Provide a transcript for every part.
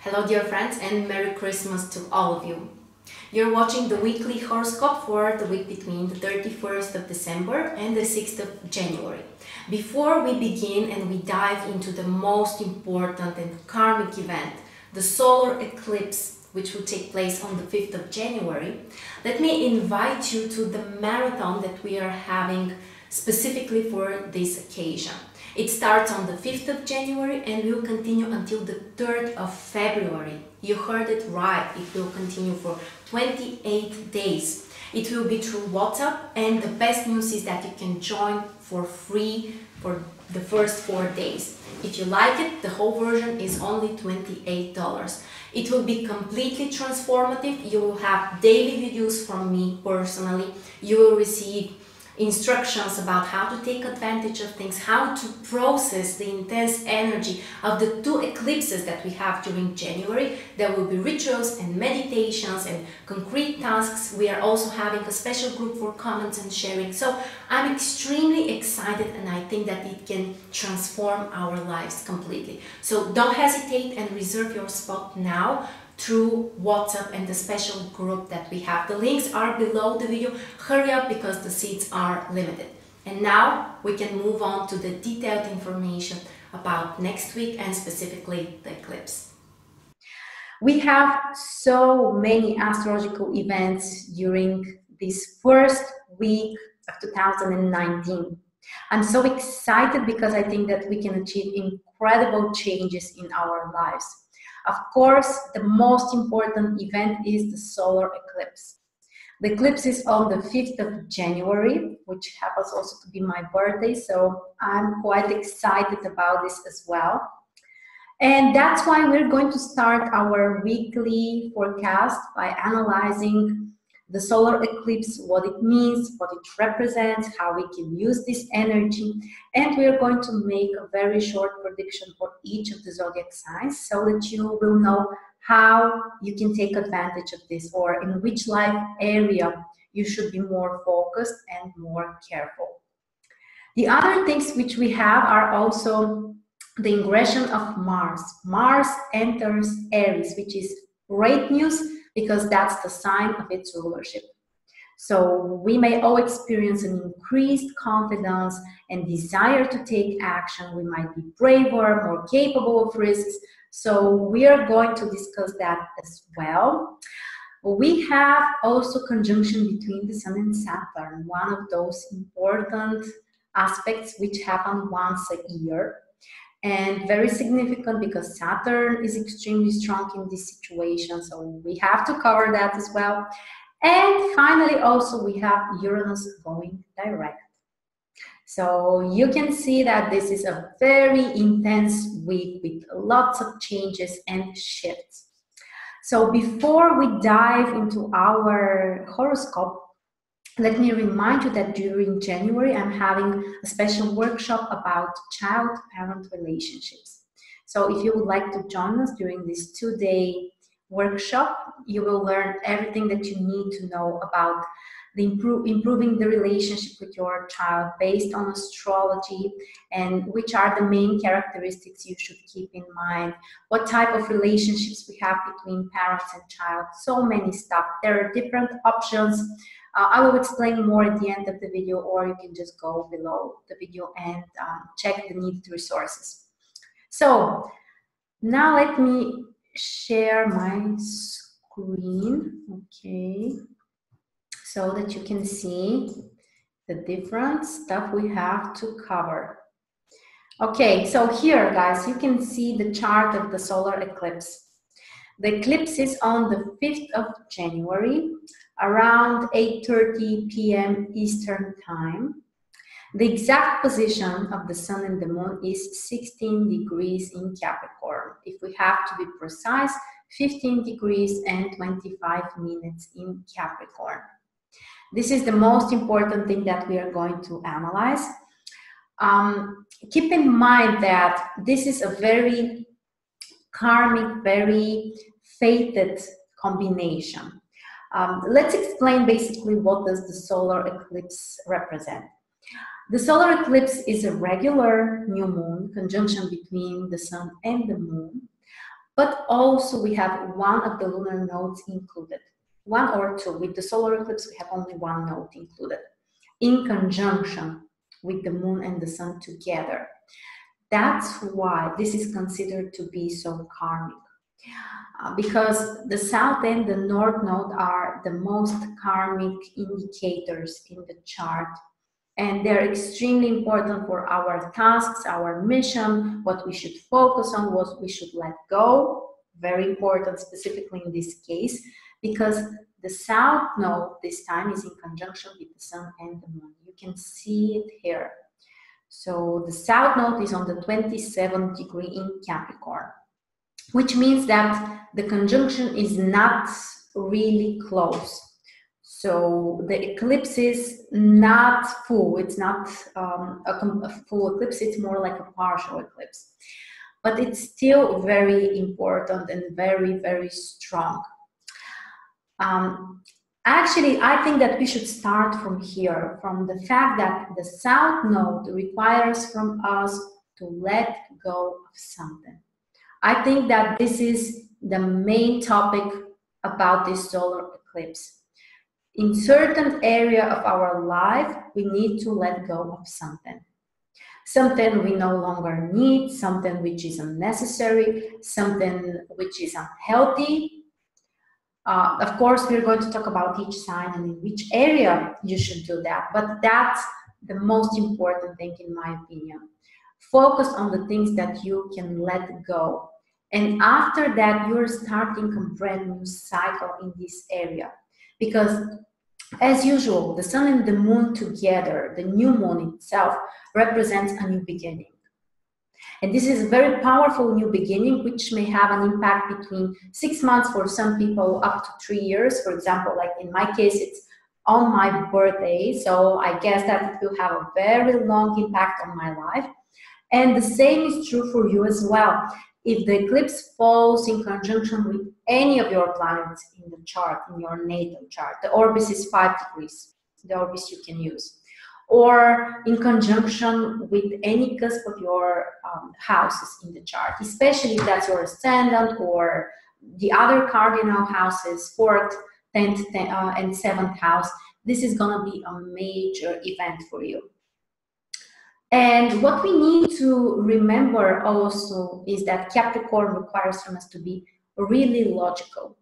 Hello dear friends and Merry Christmas to all of you. You're watching the weekly horoscope for the week between the 31st of December and the 6th of January. Before we begin and we dive into the most important and karmic event, the solar eclipse, which will take place on the 5th of January, let me invite you to the marathon that we are having specifically for this occasion. It starts on the 5th of January and will continue until the 3rd of February. You heard it right, it will continue for 28 days. It will be through WhatsApp, and the best news is that you can join for free for the first 4 days. If you like it, the whole version is only $28. It will be completely transformative. You will have daily videos from me personally. You will receive instructions about how to take advantage of things, how to process the intense energy of the two eclipses that we have during January. There will be rituals and meditations and concrete tasks. We are also having a special group for comments and sharing. So I'm extremely excited, and I think that it can transform our lives completely. So don't hesitate and reserve your spot now through WhatsApp and the special group that we have. The links are below the video. Hurry up because the seats are limited. And now we can move on to the detailed information about next week and specifically the eclipse. We have so many astrological events during this first week of 2019. I'm so excited because I think that we can achieve incredible changes in our lives. Of course, the most important event is the solar eclipse. The eclipse is on the 5th of January, which happens also to be my birthday, so I'm quite excited about this as well. And that's why we're going to start our weekly forecast by analyzing the solar eclipse, what it means, what it represents, how we can use this energy. And we're going to make a very short prediction for each of the zodiac signs so that you will know how you can take advantage of this, or in which life area you should be more focused and more careful. The other things which we have are also the ingression of Mars. Mars enters Aries, which is great news because that's the sign of its rulership. So we may all experience an increased confidence and desire to take action. We might be braver, more capable of risks. So we are going to discuss that as well. We have also conjunction between the Sun and Saturn, one of those important aspects which happen once a year. And very significant because Saturn is extremely strong in this situation, so we have to cover that as well. And finally, also we have Uranus going direct. So you can see that this is a very intense week with lots of changes and shifts. So before we dive into our horoscope, let me remind you that during January, I'm having a special workshop about child-parent relationships. So if you would like to join us during this 2-day workshop, you will learn everything that you need to know about the improving the relationship with your child based on astrology, and which are the main characteristics you should keep in mind, what type of relationships we have between parents and child, so many stuff. There are different options. I will explain more at the end of the video, or you can just go below the video and check the needed resources. So now let me share my screen, okay, so that you can see the different stuff we have to cover. Okay, so here, guys, you can see the chart of the solar eclipse. The eclipse is on the 5th of January, around 8:30 p.m. Eastern Time. The exact position of the Sun and the Moon is 16 degrees in Capricorn. If we have to be precise, 15 degrees and 25 minutes in Capricorn. This is the most important thing that we are going to analyze. Keep in mind that this is a very karmic, very fated combination. Let's explain basically what does the solar eclipse represent. The solar eclipse is a regular new moon conjunction between the Sun and the Moon, But also we have one of the lunar nodes included. One or two. With the solar eclipse, we have only one node included, in conjunction with the moon and the sun together. That's why this is considered to be so karmic. Because the south and the north node are the most karmic indicators in the chart. And they're extremely important for our tasks, our mission, what we should focus on, what we should let go. Very important, specifically in this case, because the south node this time is in conjunction with the sun and the moon. You can see it here. So the south node is on the 27th degree in Capricorn, which means that the conjunction is not really close. So the eclipse is not full. It's not a full eclipse. It's more like a partial eclipse. But it's still very important and very, very strong. Actually, I think that we should start from here, from the fact that the south node requires from us to let go of something. I think that this is the main topic about this solar eclipse. In certain area of our life, we need to let go of something. Something we no longer need, something which is unnecessary, something which is unhealthy. Of course, we're going to talk about each sign and in which area you should do that, but that's the most important thing in my opinion. Focus on the things that you can let go. And after that, you're starting a brand new cycle in this area. Because as usual, the sun and the moon together, the new moon itself, represents a new beginning. And this is a very powerful new beginning, which may have an impact between 6 months for some people up to 3 years. For example, like in my case, it's on my birthday. So I guess that it will have a very long impact on my life. And the same is true for you as well. If the eclipse falls in conjunction with any of your planets in the chart, in your natal chart, the orbis is 5 degrees, the orbis you can use, or in conjunction with any cusp of your houses in the chart, especially if that's your ascendant or the other cardinal houses, 4th, 10th, and 7th house, this is going to be a major event for you. And what we need to remember also is that Capricorn requires from us to be really logical,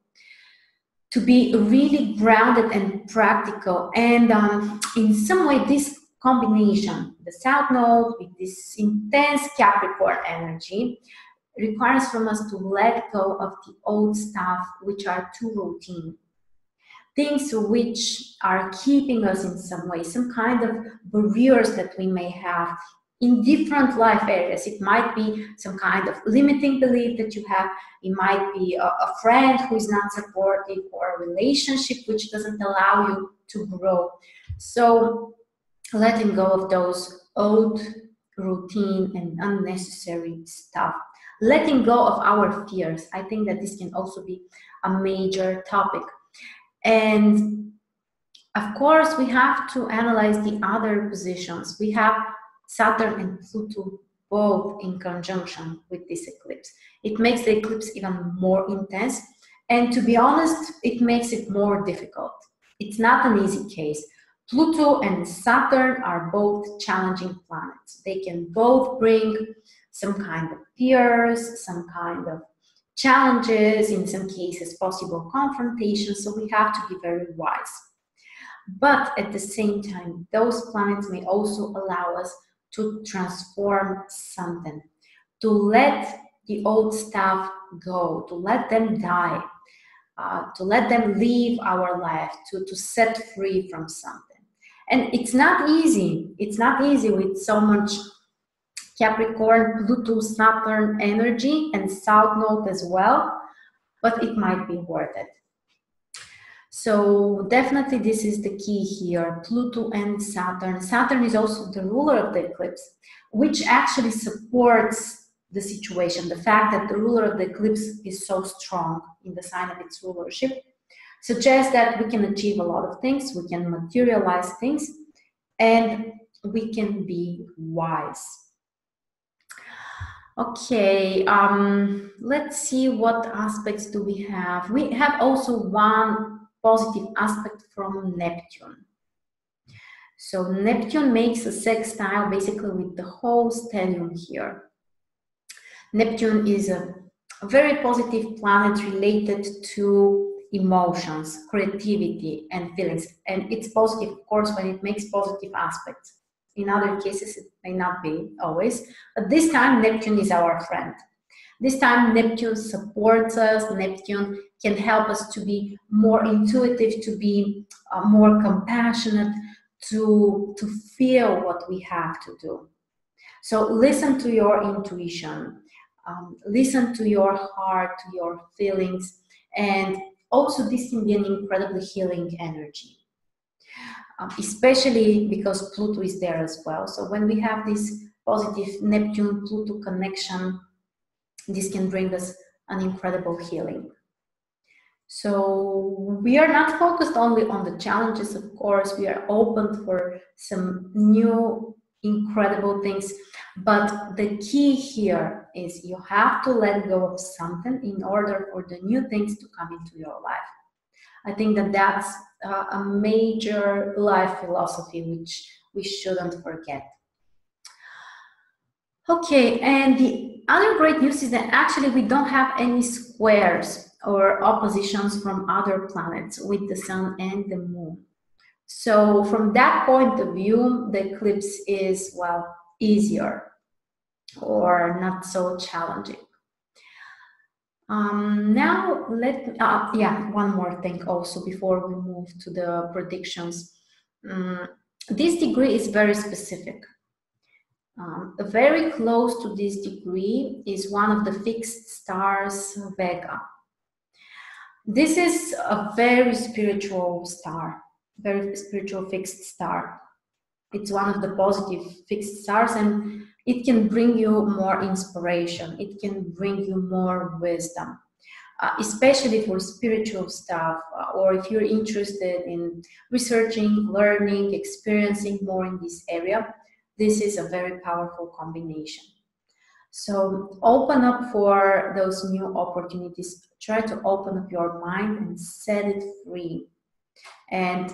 to be really grounded and practical. And in some way, this combination, the South Node with this intense Capricorn energy, requires from us to let go of the old stuff, which are too routine. Things which are keeping us in some way, some kind of barriers that we may have in different life areas. It might be some kind of limiting belief that you have. It might be a friend who is not supportive, or a relationship which doesn't allow you to grow. So letting go of those old routine and unnecessary stuff. Letting go of our fears. I think that this can also be a major topic. And of course, we have to analyze the other positions. We have Saturn and Pluto both in conjunction with this eclipse. It makes the eclipse even more intense. And to be honest, it makes it more difficult. It's not an easy case. Pluto and Saturn are both challenging planets. They can both bring some kind of fears, some kind of challenges, in some cases possible confrontations, so we have to be very wise. But at the same time, those planets may also allow us to transform something, to let the old stuff go, to let them die, to let them leave our life, to set free from something. And it's not easy. It's not easy with so much Capricorn, Pluto, Saturn energy and South Node as well, but it might be worth it. So definitely this is the key here, Pluto and Saturn. Saturn is also the ruler of the eclipse, which actually supports the situation. The fact that the ruler of the eclipse is so strong in the sign of its rulership suggests that we can achieve a lot of things, we can materialize things, and we can be wise. Okay, let's see what aspects do we have. We have also one positive aspect from Neptune. So Neptune makes a sextile basically with the whole stellium here. Neptune is a very positive planet related to emotions, creativity, and feelings. And it's positive, of course, when it makes positive aspects. In other cases, it may not be always. But this time, Neptune is our friend. This time, Neptune supports us. Neptune can help us to be more intuitive, to be more compassionate, to feel what we have to do. So listen to your intuition, listen to your heart, to your feelings, and also this can be an incredibly healing energy, especially because Pluto is there as well. So when we have this positive Neptune-Pluto connection, this can bring us an incredible healing. So we are not focused only on the challenges, of course, we are open for some new incredible things, but the key here is you have to let go of something in order for the new things to come into your life. I think that that's a major life philosophy which we shouldn't forget. Okay, and the other great news is that actually we don't have any squares or oppositions from other planets with the sun and the moon. So from that point of view, the eclipse is, well, easier or not so challenging. Now one more thing also before we move to the predictions. This degree is very specific. Very close to this degree is one of the fixed stars, Vega. This is a very spiritual star, very spiritual fixed star. It's one of the positive fixed stars, and it can bring you more inspiration. It can bring you more wisdom, especially for spiritual stuff, or if you're interested in researching, learning, experiencing more in this area. This is a very powerful combination. So open up for those new opportunities. Try to open up your mind and set it free. And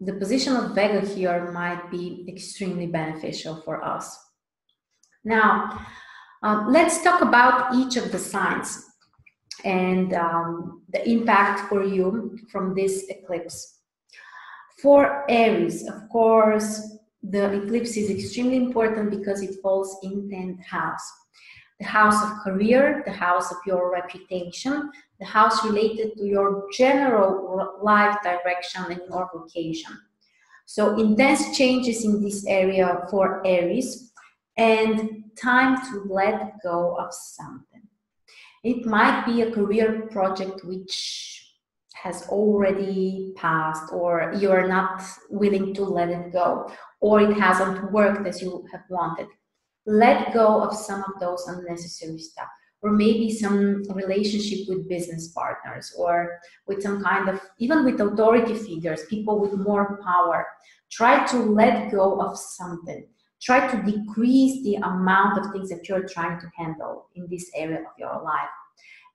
the position of Vega here might be extremely beneficial for us. Now, let's talk about each of the signs and the impact for you from this eclipse. For Aries, of course, the eclipse is extremely important because it falls in 10th house. The house of career, the house of your reputation, the house related to your general life direction and your vocation. So intense changes in this area for Aries and time to let go of something. It might be a career project which has already passed, or you are not willing to let it go, or it hasn't worked as you have wanted. Let go of some of those unnecessary stuff, or maybe some relationship with business partners, or with some kind of, even with authority figures, people with more power. Try to let go of something. Try to decrease the amount of things that you're trying to handle in this area of your life,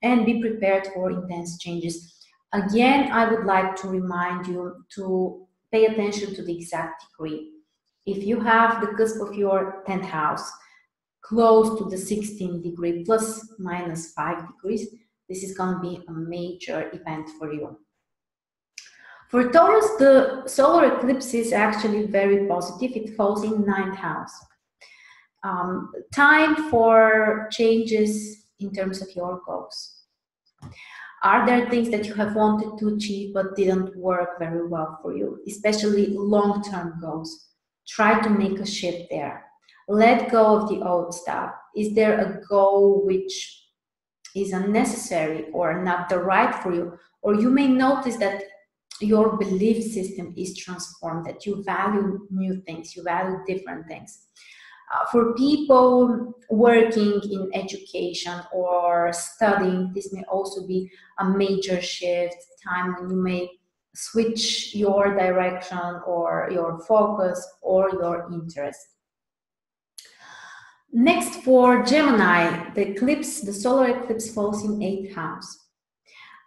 and be prepared for intense changes. Again, I would like to remind you to pay attention to the exact degree. If you have the cusp of your 10th house close to the 16th degree, plus minus 5 degrees, this is going to be a major event for you. For Taurus, the solar eclipse is actually very positive. It falls in 9th house. Time for changes in terms of your goals. Are there things that you have wanted to achieve but didn't work very well for you, especially long-term goals? Try to make a shift there. Let go of the old stuff. Is there a goal which is unnecessary or not the right for you? Or you may notice that your belief system is transformed, that you value new things, you value different things. For people working in education or studying, this may also be a major shift, time when you may switch your direction or your focus or your interest. Next, for Gemini, the solar eclipse falls in 8th house.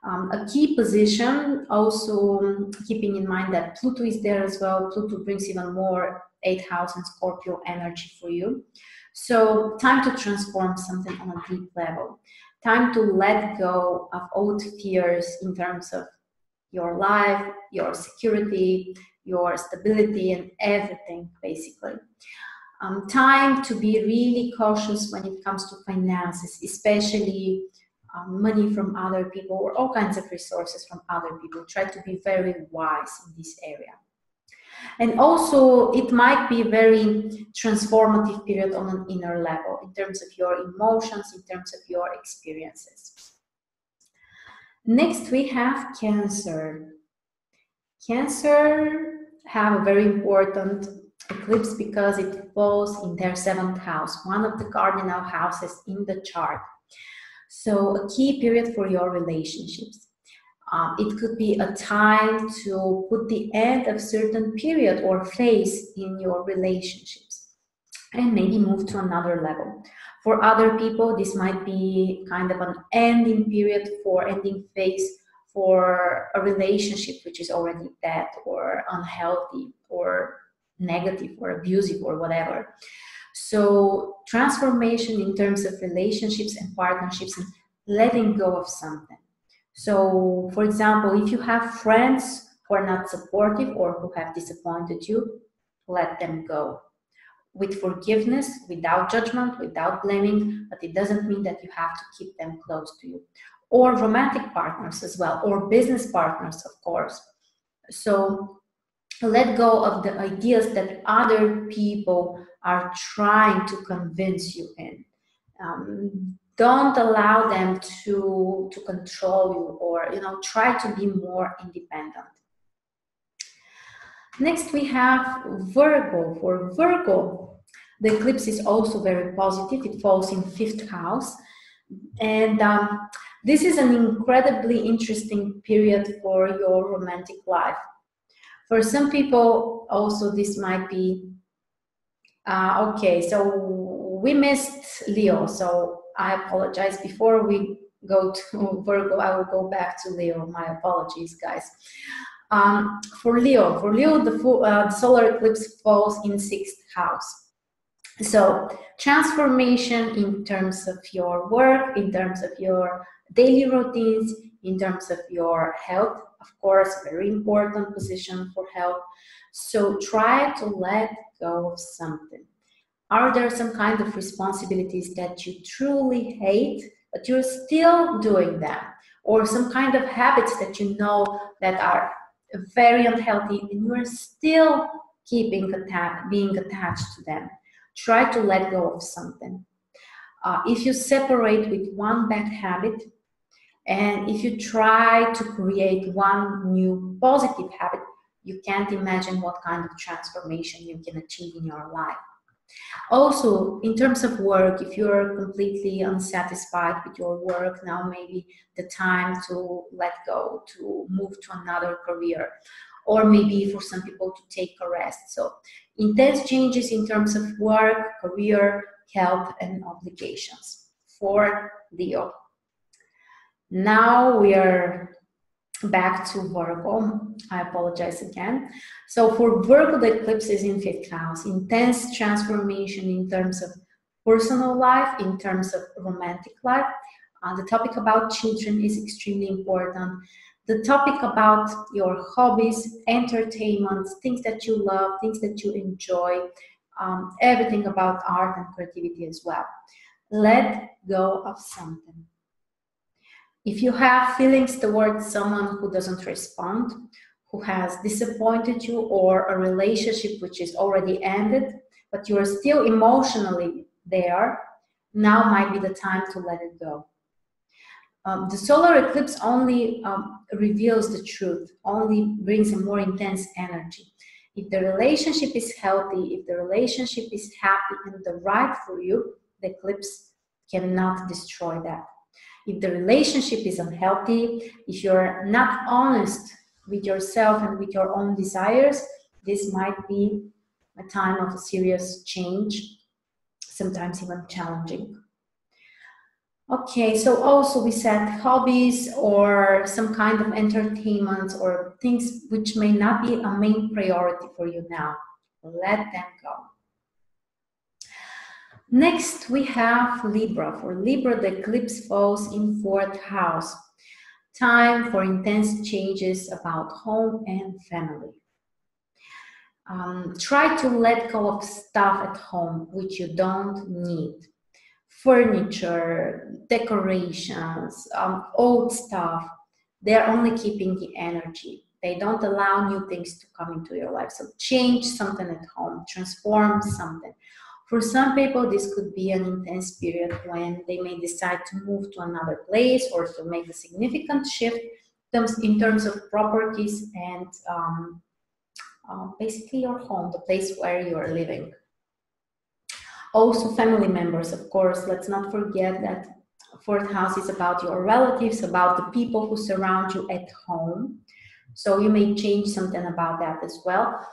A key position, also keeping in mind that Pluto is there as well. Pluto brings even more 8th house and Scorpio energy for you. So time to transform something on a deep level. Time to let go of old fears in terms of your life, your security, your stability, and everything, basically. Time to be really cautious when it comes to finances, especially money from other people or all kinds of resources from other people. Try to be very wise in this area. And also, it might be a very transformative period on an inner level in terms of your emotions, in terms of your experiences. Next, we have Cancer. Cancer have a very important eclipse because it falls in their 7th house, one of the cardinal houses in the chart. So a key period for your relationships. It could be a time to put the end of certain period or phase in your relationships and maybe move to another level. For other people, this might be kind of an ending period for ending phase for a relationship which is already dead or unhealthy or negative or abusive or whatever. So transformation in terms of relationships and partnerships and letting go of something. So, for example, if you have friends who are not supportive or who have disappointed you, let them go. With forgiveness, without judgment, without blaming, but it doesn't mean that you have to keep them close to you. Or romantic partners as well, or business partners, of course. So let go of the ideas that other people are trying to convince you in. Don't allow them to control you, or try to be more independent. Next, we have Virgo. For Virgo, the eclipse is also very positive. It falls in 5th house. And this is an incredibly interesting period for your romantic life. For some people, also, this might be, okay, so we missed Leo. So I apologize. Before we go to Virgo, I will go back to Leo. My apologies, guys. For Leo, the solar eclipse falls in 6th house. So transformation in terms of your work, in terms of your daily routines, in terms of your health, of course, very important position for health. So try to let go of something. Are there some kind of responsibilities that you truly hate, but you're still doing them? Or some kind of habits that you know that are very unhealthy and you're still being attached to them? Try to let go of something. If you separate with one bad habit, and if you try to create one new positive habit, you can't imagine what kind of transformation you can achieve in your life. Also, in terms of work, if you're completely unsatisfied with your work, now maybe the time to let go, to move to another career, or maybe for some people to take a rest. So intense changes in terms of work, career, health, and obligations for Leo. Now we are back to Virgo. I apologize again. So for Virgo, the eclipse is in 5th house. Intense transformation in terms of personal life, in terms of romantic life. The topic about children is extremely important. The topic about your hobbies, entertainment, things that you love, things that you enjoy, everything about art and creativity as well. Let go of something. If you have feelings towards someone who doesn't respond, who has disappointed you, or a relationship which is already ended, but you are still emotionally there, now might be the time to let it go. The solar eclipse only reveals the truth, only brings a more intense energy. If the relationship is healthy, if the relationship is happy and the right for you, the eclipse cannot destroy that. If the relationship is unhealthy, if you're not honest with yourself and with your own desires, this might be a time of a serious change. sometimes even challenging. Okay, so also we said hobbies or some kind of entertainment or things which may not be a main priority for you now. Let them go. Next, we have Libra. For Libra, the eclipse falls in 4th house. Time for intense changes about home and family. Try to let go of stuff at home which you don't need. Furniture, decorations, old stuff. They're only keeping the energy. They don't allow new things to come into your life. So change something at home, transform something. For some people, this could be an intense period when they may decide to move to another place or to make a significant shift in terms of properties and basically your home, the place where you are living. Also family members, of course, let's not forget that 4th house is about your relatives, about the people who surround you at home. So you may change something about that as well.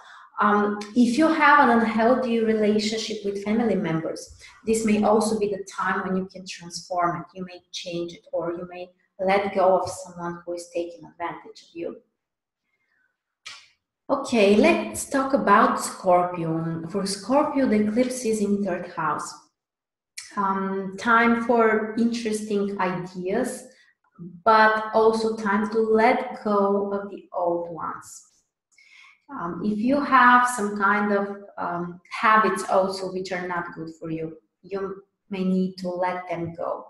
If you have an unhealthy relationship with family members, this may also be the time when you can transform it. You may change it, or you may let go of someone who is taking advantage of you. Okay, let's talk about Scorpio. For Scorpio, the eclipse is in 3rd house. Time for interesting ideas, but also time to let go of the old ones. If you have some kind of habits also which are not good for you, you may need to let them go.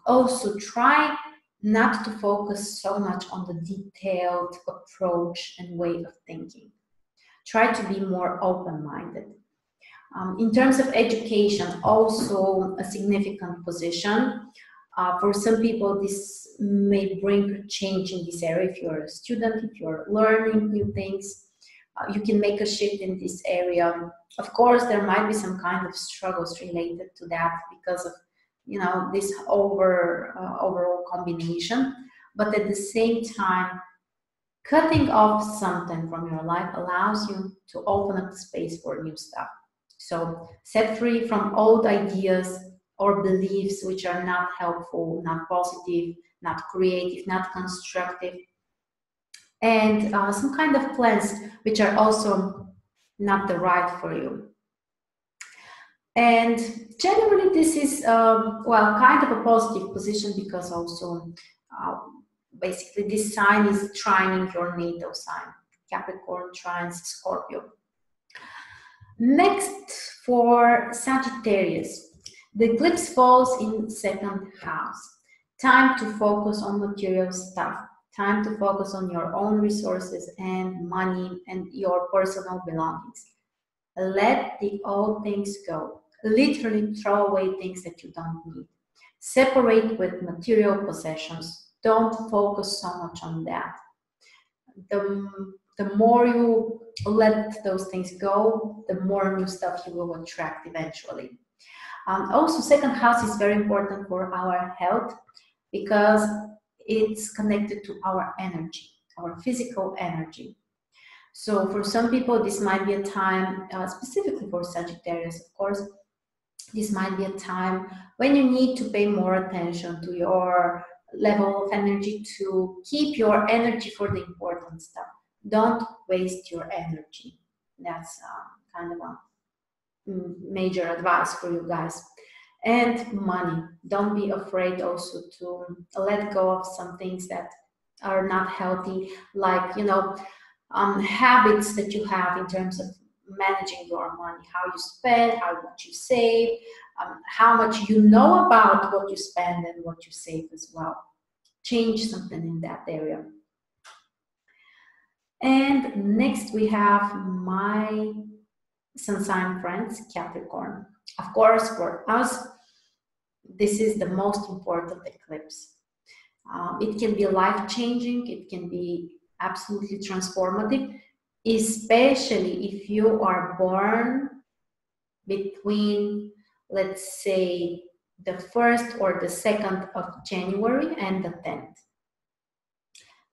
Also, try not to focus so much on the detailed approach and way of thinking. Try to be more open-minded. In terms of education, also a significant position. For some people, this may bring a change in this area. If you're a student, if you're learning new things, you can make a shift in this area. Of course, there might be some kind of struggles related to that because of, you know, this overall combination. But at the same time, cutting off something from your life allows you to open up the space for new stuff. So set free from old ideas or beliefs which are not helpful, not positive, not creative, not constructive, and some kind of plans which are also not the right for you. And generally this is, well, kind of a positive position because also basically this sign is trining your natal sign. Capricorn trines Scorpio. Next, for Sagittarius, the eclipse falls in 2nd house. Time to focus on material stuff. Time to focus on your own resources and money and your personal belongings. Let the old things go. Literally throw away things that you don't need. Separate with material possessions. Don't focus so much on that. The more you let those things go, the more new stuff you will attract eventually. Also, 2nd house is very important for our health because it's connected to our energy, our physical energy. So for some people, this might be a time, specifically for Sagittarius, of course, this might be a time when you need to pay more attention to your level of energy to keep your energy for the important stuff. Don't waste your energy. That's kind of a major advice for you guys. And money. Don't be afraid also to let go of some things that are not healthy, like, you know, habits that you have in terms of managing your money, how you spend, how much you save, how much you know about what you spend and what you save as well. Change something in that area. And next we have my sun sign friends, Capricorn. Of course, for us, this is the most important eclipse. It can be life-changing, it can be absolutely transformative, especially if you are born between, let's say, the 1st or the 2nd of January and the 10th.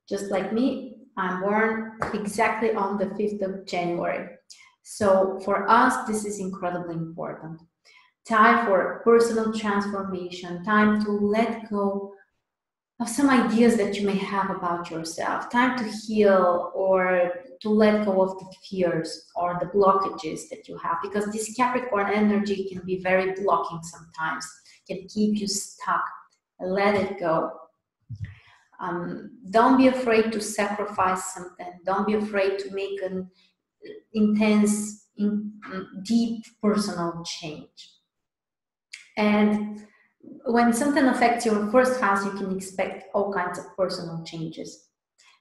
Just like me, I'm born exactly on the 5th of January. So for us, this is incredibly important. time for personal transformation, time to let go of some ideas that you may have about yourself, time to heal or to let go of the fears or the blockages that you have, because this Capricorn energy can be very blocking sometimes, can keep you stuck. Let it go. Don't be afraid to sacrifice something. Don't be afraid to make an intense, deep personal change. And when something affects your first house, you can expect all kinds of personal changes.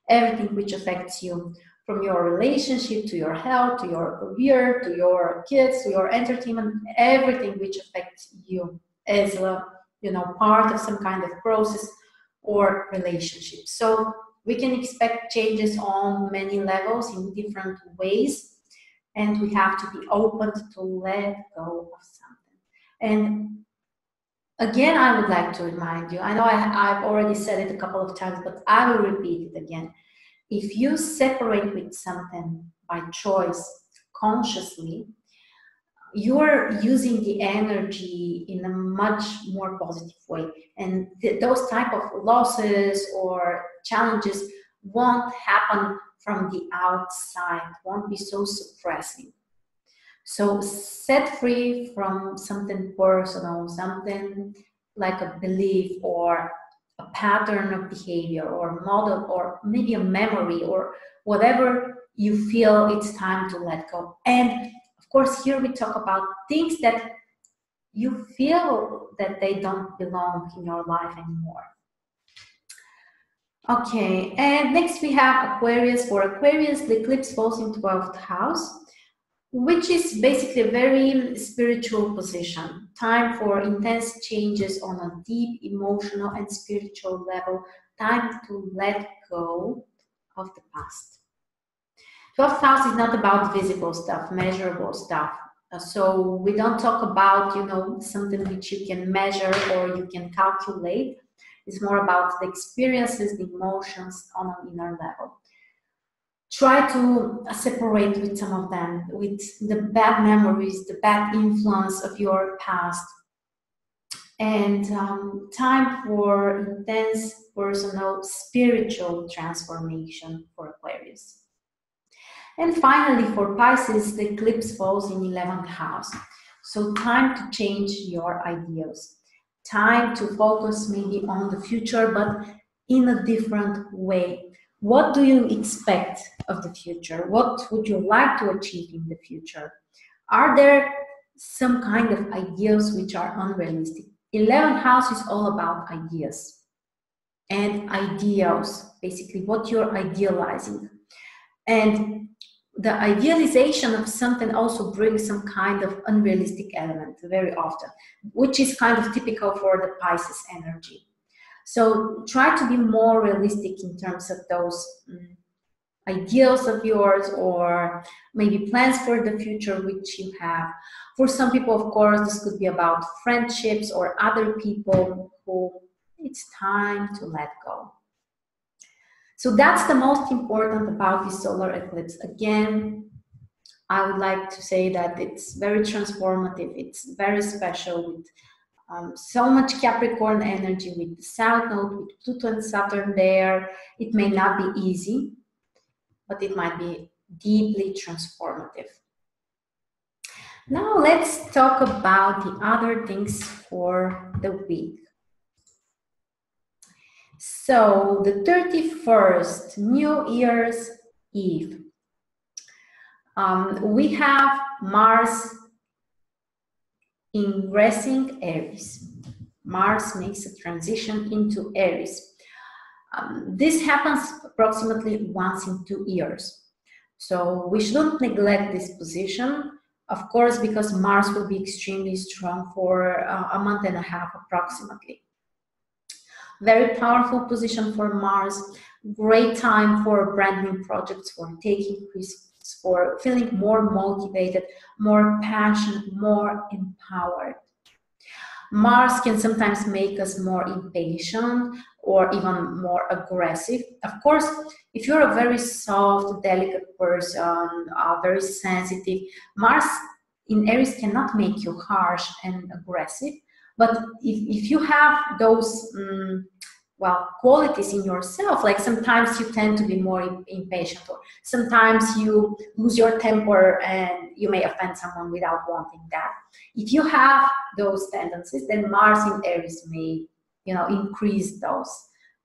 Everything which affects you, from your relationship to your health, to your career, to your kids, to your entertainment, everything which affects you as a part of some kind of process or relationship. So we can expect changes on many levels in different ways, and we have to be open to let go of something. And again, I would like to remind you, I know I've already said it a couple of times, but I will repeat it again. If you separate with something by choice, consciously, you're using the energy in a much more positive way. And those type of losses or challenges won't happen from the outside, won't be so suppressing. So set free from something personal, something like a belief or a pattern of behavior or model or maybe a memory or whatever you feel it's time to let go. And of course, here we talk about things that you feel that they don't belong in your life anymore. Okay, and next we have Aquarius. For Aquarius, the eclipse falls in 12th house, which is basically a very spiritual position. Time for intense changes on a deep emotional and spiritual level. Time to let go of the past. 12th house is not about visible stuff, measurable stuff. So we don't talk about, something which you can measure or you can calculate. It's more about the experiences, the emotions on an inner level. Try to separate with some of them, with the bad memories, the bad influence of your past. And time for intense personal spiritual transformation for Aquarius. And finally, for Pisces, the eclipse falls in 11th house. So time to change your ideas. Time to focus maybe on the future, but in a different way. What do you expect of the future? What would you like to achieve in the future? Are there some kind of ideas which are unrealistic? 11th house is all about ideas and ideals, basically what you're idealizing. And the idealization of something also brings some kind of unrealistic element very often, which is kind of typical for the Pisces energy. So try to be more realistic in terms of those ideals of yours, or maybe plans for the future which you have. For some people, of course, this could be about friendships or other people who it's time to let go. So that's the most important about this solar eclipse. Again, I would like to say that it's very transformative. It's very special with so much Capricorn energy, with the South Node, with Pluto and Saturn there. It may not be easy, but it might be deeply transformative. Now let's talk about the other things for the week. So the 31st, New Year's Eve, we have Mars ingressing Aries. Mars makes a transition into Aries. This happens approximately once in 2 years. So we shouldn't neglect this position, of course, because Mars will be extremely strong for a month and a half approximately. Very powerful position for Mars, great time for brand new projects, for taking risks, for feeling more motivated, more passionate, more empowered. Mars can sometimes make us more impatient or even more aggressive. Of course, if you're a very soft, delicate person, very sensitive, Mars in Aries cannot make you harsh and aggressive, but if you have those well, qualities in yourself, like sometimes you tend to be more impatient, or sometimes you lose your temper and you may offend someone without wanting that. If you have those tendencies, then Mars in Aries may, you know, increase those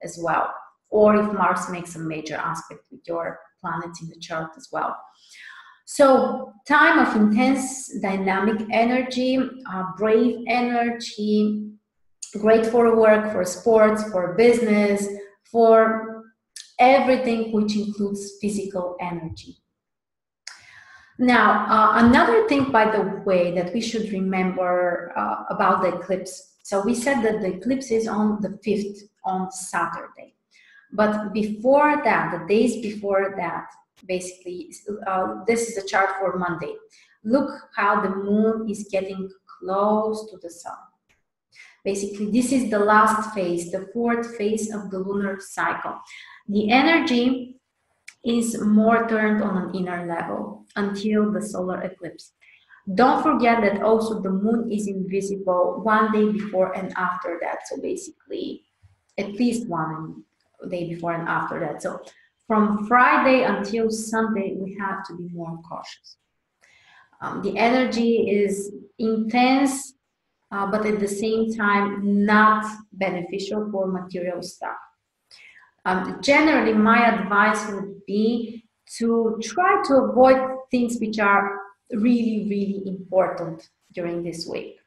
as well. Or if Mars makes a major aspect with your planets in the chart as well. So time of intense dynamic energy, brave energy, great for work, for sports, for business, for everything which includes physical energy. Now, another thing, by the way, that we should remember about the eclipse. So we said that the eclipse is on the 5th, on Saturday. But before that, the days before that, basically, this is a chart for Monday. Look how the moon is getting close to the sun. Basically, this is the last phase, the 4th phase of the lunar cycle. The energy is more turned on an inner level until the solar eclipse. Don't forget that also the moon is invisible one day before and after that. So basically, at least one day before and after that. So from Friday until Sunday, we have to be more cautious. The energy is intense, but at the same time not beneficial for material stuff. Generally, my advice would be to try to avoid things which are really, really important during this week.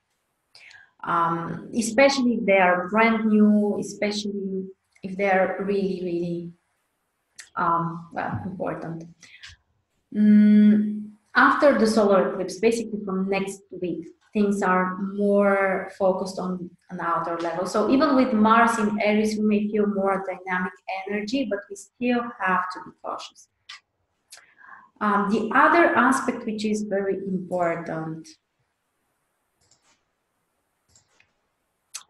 Especially if they are brand new, especially if they are really, really well, important. After the solar eclipse, basically from next week, things are more focused on an outer level. So even with Mars in Aries, we may feel more dynamic energy, but we still have to be cautious. The other aspect which is very important,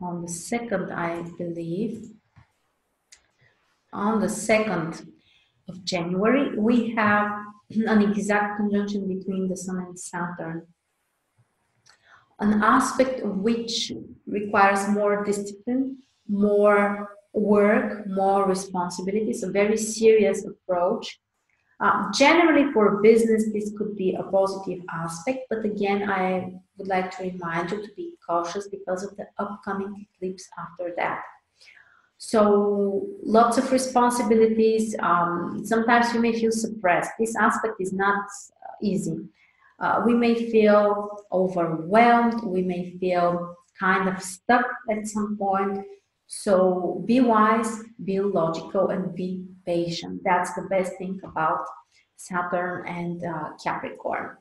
on the 2nd, I believe, on the 2nd of January, we have an exact conjunction between the Sun and Saturn. An aspect which requires more discipline, more work, more responsibilities, a very serious approach. Generally for business, this could be a positive aspect, but again, I would like to remind you to be cautious because of the upcoming eclipse after that. So lots of responsibilities. Sometimes we may feel suppressed. This aspect is not easy. We may feel overwhelmed. We may feel kind of stuck at some point. So be wise, be logical, and be patient. That's the best thing about Saturn and Capricorn.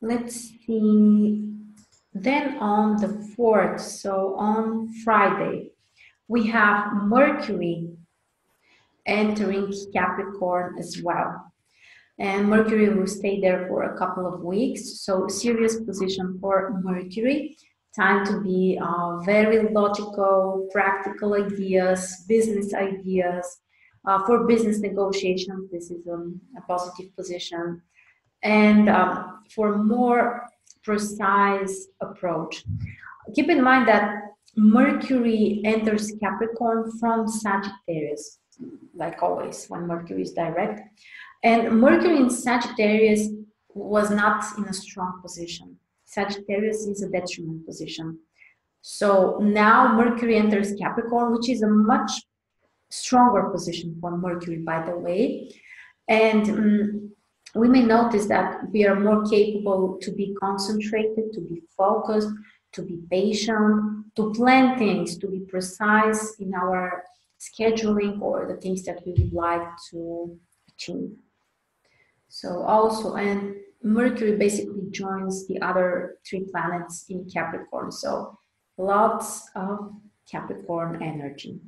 Let's see. Then on the 4th, so on Friday, we have Mercury entering Capricorn as well. And Mercury will stay there for a couple of weeks. So serious position for Mercury. Time to be very logical, practical ideas, business ideas. For business negotiations, this is a positive position. And for more precise approach. Keep in mind that Mercury enters Capricorn from Sagittarius, like always when Mercury is direct. And Mercury in Sagittarius was not in a strong position. Sagittarius is a detriment position. So now Mercury enters Capricorn, which is a much stronger position for Mercury, by the way. And we may notice that we are more capable to be concentrated, to be focused, to be patient, to plan things, to be precise in our scheduling or the things that we would like to achieve. So also, and Mercury basically joins the other 3 planets in Capricorn. So lots of Capricorn energy.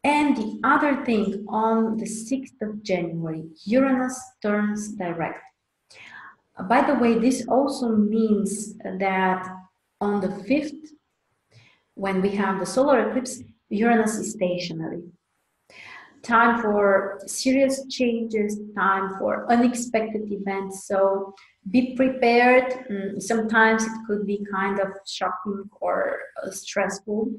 And the other thing, on the 6th of January, Uranus turns direct. By the way, this also means that on the 5th, when we have the solar eclipse, Uranus is stationary. time for serious changes, time for unexpected events. So be prepared. Sometimes it could be kind of shocking or stressful,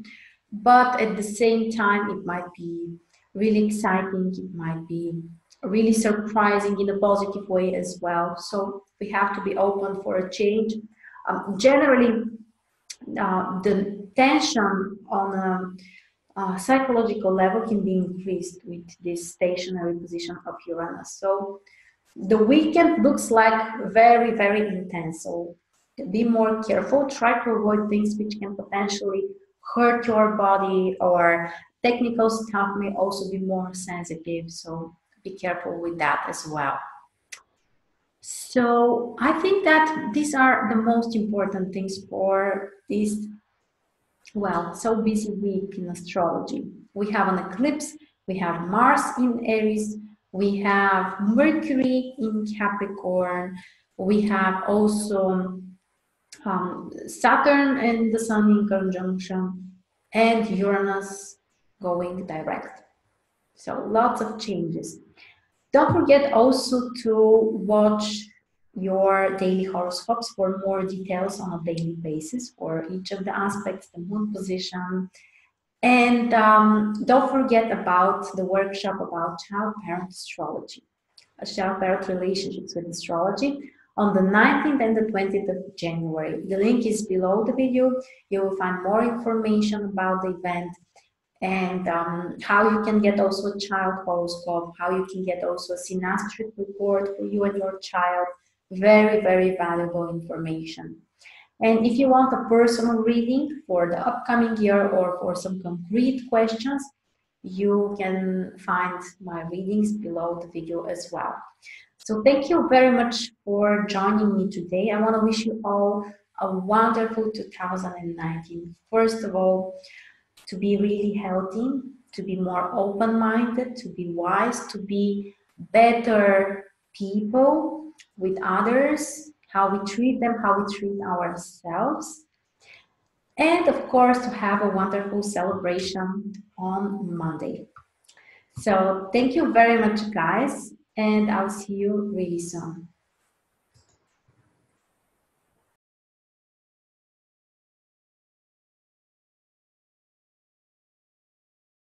but at the same time, it might be really exciting. It might be really surprising in a positive way as well. So we have to be open for a change. Generally, the tension on a psychological level can be increased with this stationary position of Uranus. So the weekend looks like very, very intense. So be more careful. Try to avoid things which can potentially hurt your body, or technical stuff may also be more sensitive. So be careful with that as well. So I think that these are the most important things for this, well, so busy week in astrology. We have an eclipse, we have Mars in Aries, we have Mercury in Capricorn, we have also Saturn and the Sun in conjunction, and Uranus going direct. So lots of changes. Don't forget also to watch your daily horoscopes for more details on a daily basis for each of the aspects, the moon position. And don't forget about the workshop about child-parent astrology, child-parent relationships with astrology, on the 19th and the 20th of January. The link is below the video. You will find more information about the event, and how you can get also a child horoscope, how you can get also a synastry report for you and your child. Very, very valuable information. And if you want a personal reading for the upcoming year or for some concrete questions, you can find my readings below the video as well. So thank you very much for joining me today. I want to wish you all a wonderful 2019. First of all, to be really healthy, to be more open-minded, to be wise, to be better people with others, how we treat them, how we treat ourselves, and of course to have a wonderful celebration on Monday. So thank you very much, guys, and I'll see you really soon.